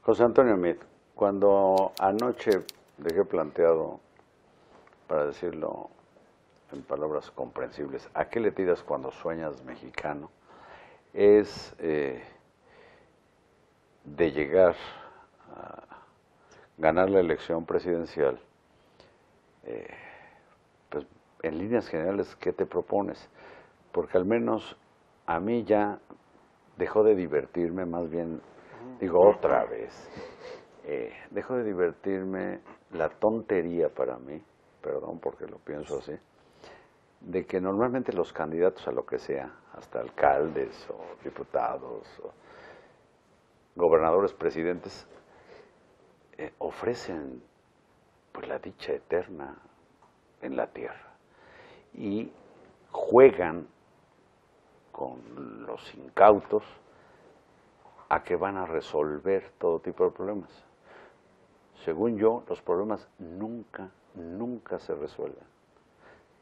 José Antonio Meade, cuando anoche dejé planteado, para decirlo en palabras comprensibles, ¿a qué le tiras cuando sueñas mexicano? Es de llegar a ganar la elección presidencial, pues en líneas generales, ¿qué te propones? Porque al menos a mí ya dejó de divertirme, más bien, digo otra vez, dejó de divertirme la tontería para mí, perdón porque lo pienso así, de que normalmente los candidatos a lo que sea, hasta alcaldes o diputados o gobernadores, presidentes, ofrecen pues la dicha eterna en la tierra y juegan con los incautos a que van a resolver todo tipo de problemas. Según yo, los problemas nunca se resuelven.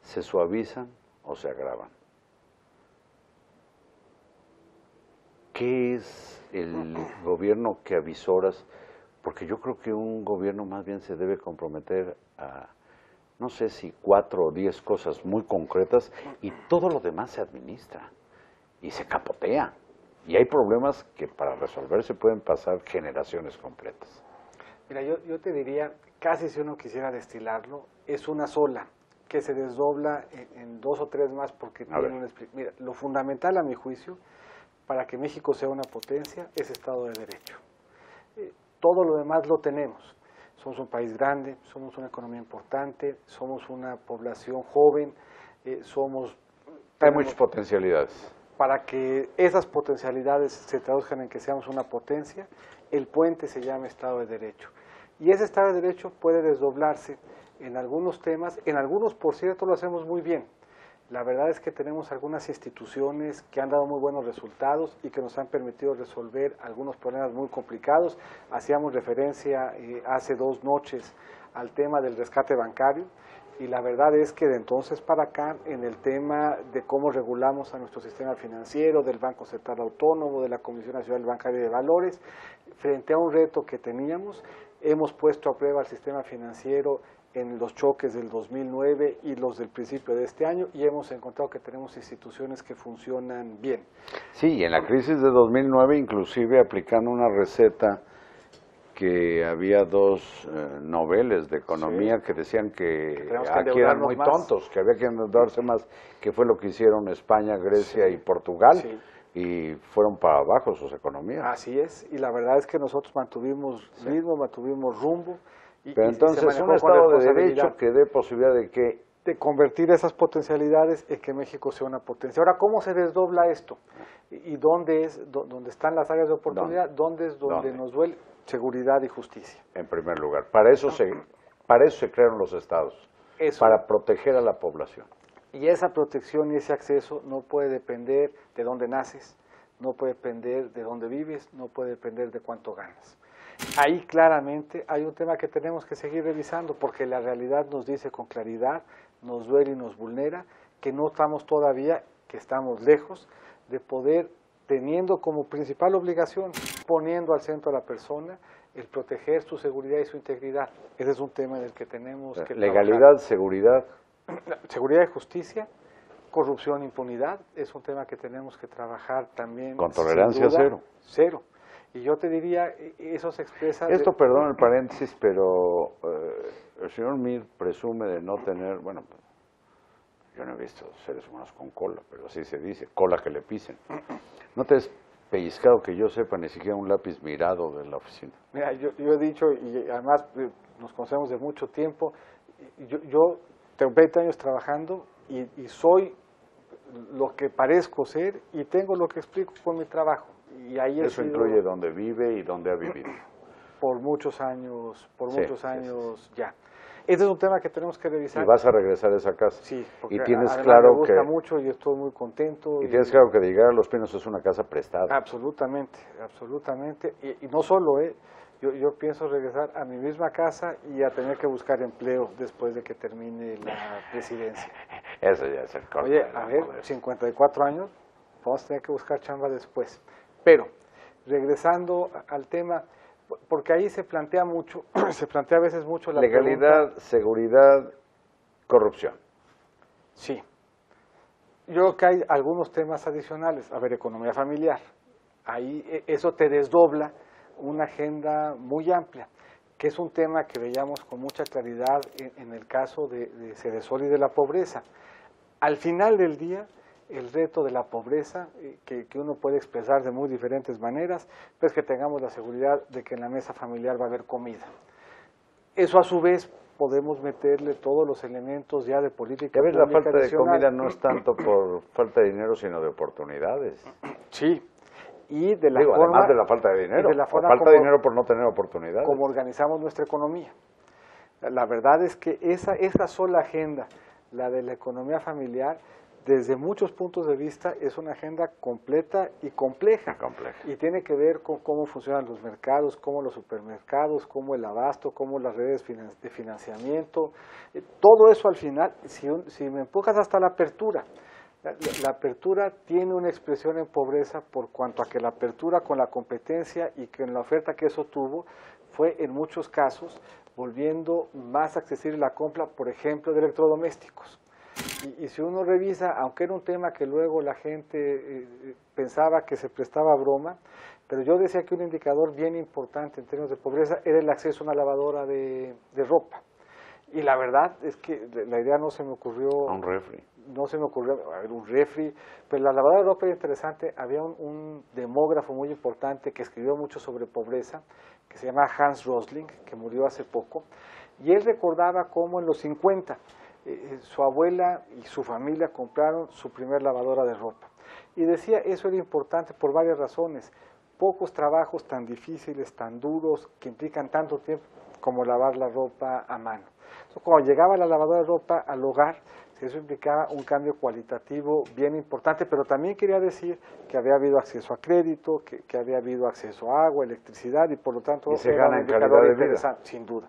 Se suavizan o se agravan. ¿Qué es el gobierno que avisoras? Porque yo creo que un gobierno más bien se debe comprometer a, no sé si 4 o 10 cosas muy concretas y todo lo demás se administra y se capotea. Y hay problemas que para resolverse pueden pasar generaciones completas. Mira, yo te diría, casi si uno quisiera destilarlo, es una sola, que se desdobla en 2 o 3 más porque tiene una explicación. Mira, lo fundamental a mi juicio, para que México sea una potencia, es Estado de Derecho. Todo lo demás lo tenemos. Somos un país grande, somos una economía importante, somos una población joven, Hay muchas potencialidades. Para que esas potencialidades se traduzcan en que seamos una potencia, el puente se llama Estado de Derecho. Y ese Estado de Derecho puede desdoblarse en algunos temas, en algunos, por cierto, lo hacemos muy bien. La verdad es que tenemos algunas instituciones que han dado muy buenos resultados y que nos han permitido resolver algunos problemas muy complicados. Hacíamos referencia hace 2 noches al tema del rescate bancario. Y la verdad es que de entonces para acá, en el tema de cómo regulamos a nuestro sistema financiero, del Banco Central Autónomo, de la Comisión Nacional Bancaria de Valores, frente a un reto que teníamos, hemos puesto a prueba el sistema financiero en los choques del 2009 y los del principio de este año, y hemos encontrado que tenemos instituciones que funcionan bien. Sí, y en la crisis de 2009, inclusive aplicando una receta que había 2 noveles de economía que decían que aquí eran muy tontos, que había que endeudarse más, que fue lo que hicieron España, Grecia y Portugal, y fueron para abajo sus economías. Así es, y la verdad es que nosotros mantuvimos ritmo, mantuvimos rumbo. Pero entonces un Estado de Derecho que dé posibilidad de convertir esas potencialidades en que México sea una potencia. Ahora, ¿cómo se desdobla esto? ¿Y dónde están las áreas de oportunidad? ¿Dónde nos duele? Seguridad y justicia. En primer lugar. Para eso se crearon los estados, para proteger a la población. Y esa protección y ese acceso no puede depender de dónde naces, no puede depender de dónde vives, no puede depender de cuánto ganas. Ahí claramente hay un tema que tenemos que seguir revisando porque la realidad nos dice con claridad, nos duele y nos vulnera, que no estamos todavía, que estamos lejos de poder, teniendo como principal obligación, poniendo al centro a la persona, el proteger su seguridad y su integridad. Ese es un tema en el que tenemos que legalidad, trabajar. Seguridad. Seguridad y justicia, corrupción, impunidad, es un tema que tenemos que trabajar también. Con tolerancia cero. Y yo te diría, eso se expresa... Esto, perdón el paréntesis, pero el señor Meade presume de no tener, bueno, yo no he visto seres humanos con cola, pero así se dice, cola que le pisen. ¿No te has pellizcado, que yo sepa, ni siquiera un lápiz mirado de la oficina? Mira, yo he dicho, y además nos conocemos de mucho tiempo, yo tengo 20 años trabajando y soy lo que parezco ser y tengo lo que explico con mi trabajo. Y ahí eso incluye dónde vive y dónde ha vivido. Por muchos años, ya. Este es un tema que tenemos que revisar. Y vas a regresar a esa casa. Sí, porque y tienes además claro me gusta que mucho y estoy muy contento. y tienes claro que de llegar a Los Pinos es una casa prestada. Absolutamente, absolutamente. Y no solo, yo pienso regresar a mi misma casa y a tener que buscar empleo después de que termine la presidencia. Eso ya es el corte. Oye, a ver, 54 años, vamos a tener que buscar chamba después. Pero, regresando al tema, porque ahí se plantea mucho, se plantea a veces mucho la legalidad, pregunta, seguridad, corrupción. sí. Yo creo que hay algunos temas adicionales. A ver, economía familiar. Ahí eso te desdobla una agenda muy amplia, que es un tema que veíamos con mucha claridad en el caso de Sedesol y de la pobreza. Al final del día, el reto de la pobreza, que uno puede expresar de muy diferentes maneras, pues que tengamos la seguridad de que en la mesa familiar va a haber comida. Eso a su vez podemos meterle todos los elementos ya de política A ver, la pública falta de adicional. comida no es tanto por falta de dinero, sino de oportunidades. Sí, y de la Digo, forma, además de la falta de dinero, y de la o forma falta como, de dinero por no tener oportunidades. como organizamos nuestra economía. La verdad es que esa sola agenda, la de la economía familiar, desde muchos puntos de vista es una agenda completa y compleja. Y tiene que ver con cómo funcionan los mercados, cómo los supermercados, cómo el abasto, cómo las redes de financiamiento. Todo eso al final, si me empujas hasta la apertura, la apertura tiene una expresión en pobreza por cuanto a que la apertura con la competencia y que en la oferta que eso tuvo fue en muchos casos volviendo más accesible la compra, por ejemplo, de electrodomésticos. Y si uno revisa, aunque era un tema que luego la gente pensaba que se prestaba a broma, pero yo decía que un indicador bien importante en términos de pobreza era el acceso a una lavadora de ropa. Y la verdad es que la idea no se me ocurrió. A un refri. No se me ocurrió, a ver, un refri, pero la lavadora de ropa era interesante. Había un demógrafo muy importante que escribió mucho sobre pobreza, que se llama Hans Rosling, que murió hace poco, y él recordaba cómo en los 50 su abuela y su familia compraron su primer lavadora de ropa. Y decía, eso era importante por varias razones. Pocos trabajos tan difíciles, tan duros, que implican tanto tiempo como lavar la ropa a mano. Entonces, cuando llegaba la lavadora de ropa al hogar, eso implicaba un cambio cualitativo bien importante, pero también quería decir que había habido acceso a crédito, que había habido acceso a agua, electricidad, y por lo tanto y se era gana un en calidad indicador de interesante, sin duda.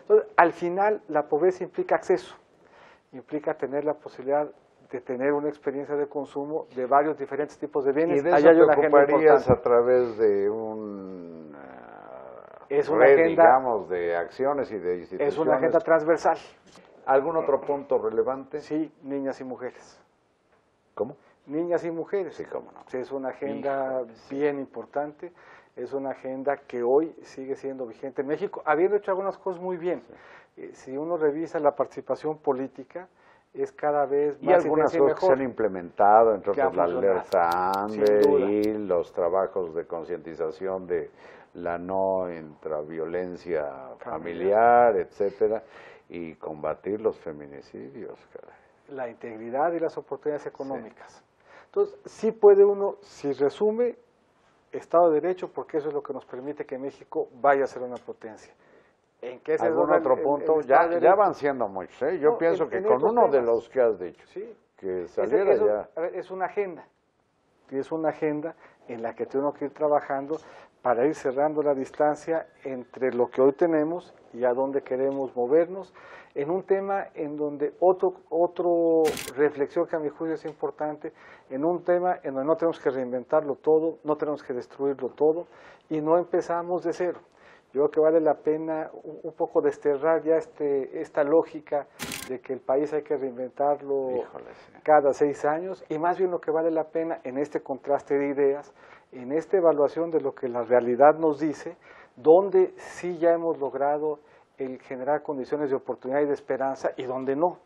Entonces, al final, la pobreza implica acceso, implica tener la posibilidad de tener una experiencia de consumo de varios diferentes tipos de bienes. Y de Allá eso hay una te agenda ocuparías importante. a través de un Es una red, agenda, digamos, de acciones y de instituciones. es una agenda transversal. ¿Algún otro punto relevante? Sí, niñas y mujeres. ¿Cómo? Niñas y mujeres. Sí, cómo no. Sí, es una agenda Híjole, sí. bien importante, es una agenda que hoy sigue siendo vigente en México, habiendo hecho algunas cosas muy bien. Sí. Si uno revisa la participación política, es cada vez Y más algunas intensa y cosas que se mejor. han implementado, entre Que ha otras la funcionado. alerta Sin AMBER duda. y los trabajos de concientización de la no intraviolencia familiar, etcétera, y combatir los feminicidios, caray. La integridad y las oportunidades económicas. Sí. Entonces, sí puede uno, si resume, Estado de Derecho, porque eso es lo que nos permite que México vaya a ser una potencia. ¿En qué se ¿Algún otro punto? Ya van siendo muchos, ¿eh? Yo pienso que con uno de los que has dicho, sí, que saliera ya. A ver, es una agenda, y es una agenda en la que tenemos que ir trabajando para ir cerrando la distancia entre lo que hoy tenemos y a dónde queremos movernos, en un tema en donde otro reflexión que a mi juicio es importante, en un tema en donde no tenemos que reinventarlo todo, no tenemos que destruirlo todo, y no empezamos de cero. Yo creo que vale la pena un poco desterrar ya esta lógica de que el país hay que reinventarlo cada 6 años, y más bien lo que vale la pena en este contraste de ideas, en esta evaluación de lo que la realidad nos dice, donde sí ya hemos logrado el generar condiciones de oportunidad y de esperanza, y donde no,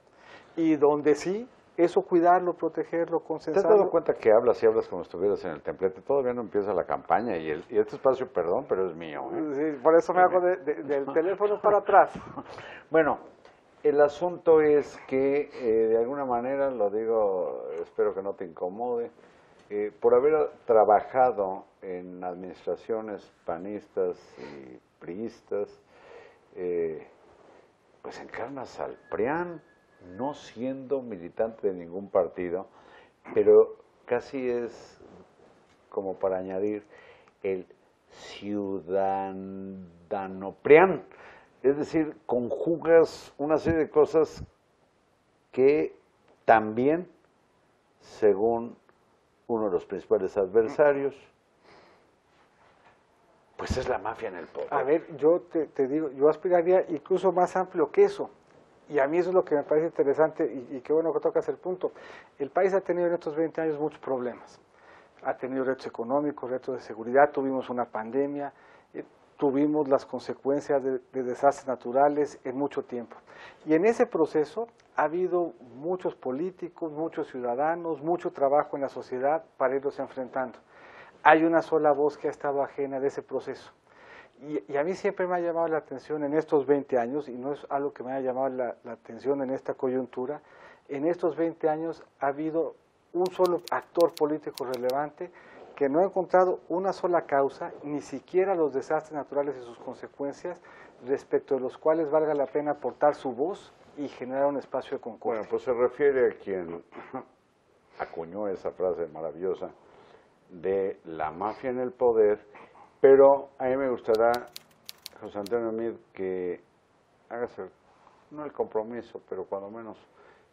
y donde sí, eso cuidarlo, protegerlo, consensarlo. ¿Te has dado cuenta que hablas y hablas como si estuvieras en el templete? Todavía no empieza la campaña y este espacio, perdón, pero es mío, ¿eh? Sí, por eso me hago del teléfono para atrás. Bueno, el asunto es que, de alguna manera, lo digo, espero que no te incomode, por haber trabajado en administraciones panistas y priistas, pues encarnas al PRIAN, no siendo militante de ningún partido, pero casi es como para añadir el ciudadano PRIAN. Es decir, conjugas una serie de cosas que también, según uno de los principales adversarios, pues es la mafia en el poder. A ver, yo te digo, yo aspiraría incluso más amplio que eso. Y a mí eso es lo que me parece interesante y qué bueno que tocas el punto. El país ha tenido en estos 20 años muchos problemas. Ha tenido retos económicos, retos de seguridad, tuvimos una pandemia, tuvimos las consecuencias de desastres naturales en mucho tiempo. Y en ese proceso ha habido muchos políticos, muchos ciudadanos, mucho trabajo en la sociedad para irlos enfrentando. Hay una sola voz que ha estado ajena de ese proceso. Y a mí siempre me ha llamado la atención en estos 20 años, y no es algo que me haya llamado la atención en esta coyuntura, en estos 20 años ha habido un solo actor político relevante que no ha encontrado una sola causa, ni siquiera los desastres naturales y sus consecuencias, respecto de los cuales valga la pena aportar su voz y generar un espacio de concordia. Bueno, pues se refiere a quien acuñó esa frase maravillosa de la mafia en el poder, pero a mí me gustará, José Antonio Meade, que hagas no el compromiso, pero cuando menos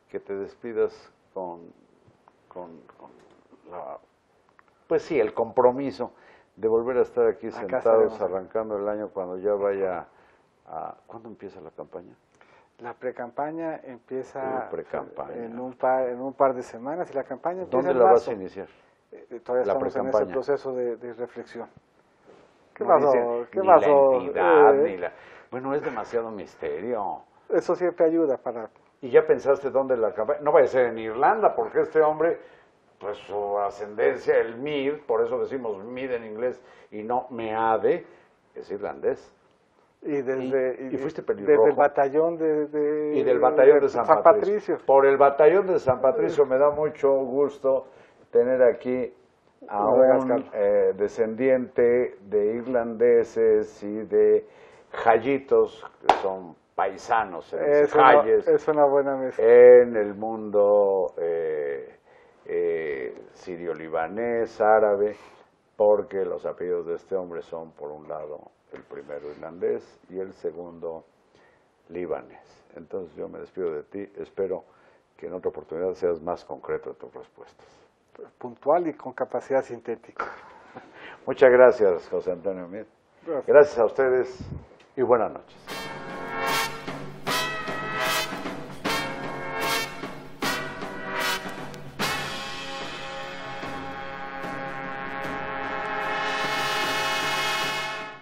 que te despidas con la, pues sí, el compromiso de volver a estar aquí sentados arrancando el año cuando ya vaya a... ¿Cuándo empieza la campaña? La precampaña empieza en un en par de semanas y la campaña empieza ¿Dónde en la marzo. vas a iniciar? Todavía La estamos en ese proceso de reflexión. ¿Qué no pasó? ¿Qué ni pasó? La entidad, ni la... Bueno, es demasiado misterio. Eso siempre ayuda para... ¿Y ya pensaste dónde la campaña? No vaya a ser en Irlanda, porque este hombre, pues su ascendencia, el Meade, por eso decimos Meade en inglés y no Meade, es irlandés. Y fuiste pelirrojo. Desde el batallón y del batallón de San Patricio. Por el batallón de San Patricio me da mucho gusto tener aquí a un descendiente de irlandeses y de jayitos, que son paisanos en es una buena mezcla. En el mundo sirio-libanés, árabe, porque los apellidos de este hombre son, por un lado, el primero irlandés y el segundo libanés. Entonces yo me despido de ti, espero que en otra oportunidad seas más concreto en tus respuestas. Puntual y con capacidad sintética. Muchas gracias, José Antonio Meade. Gracias a ustedes y buenas noches.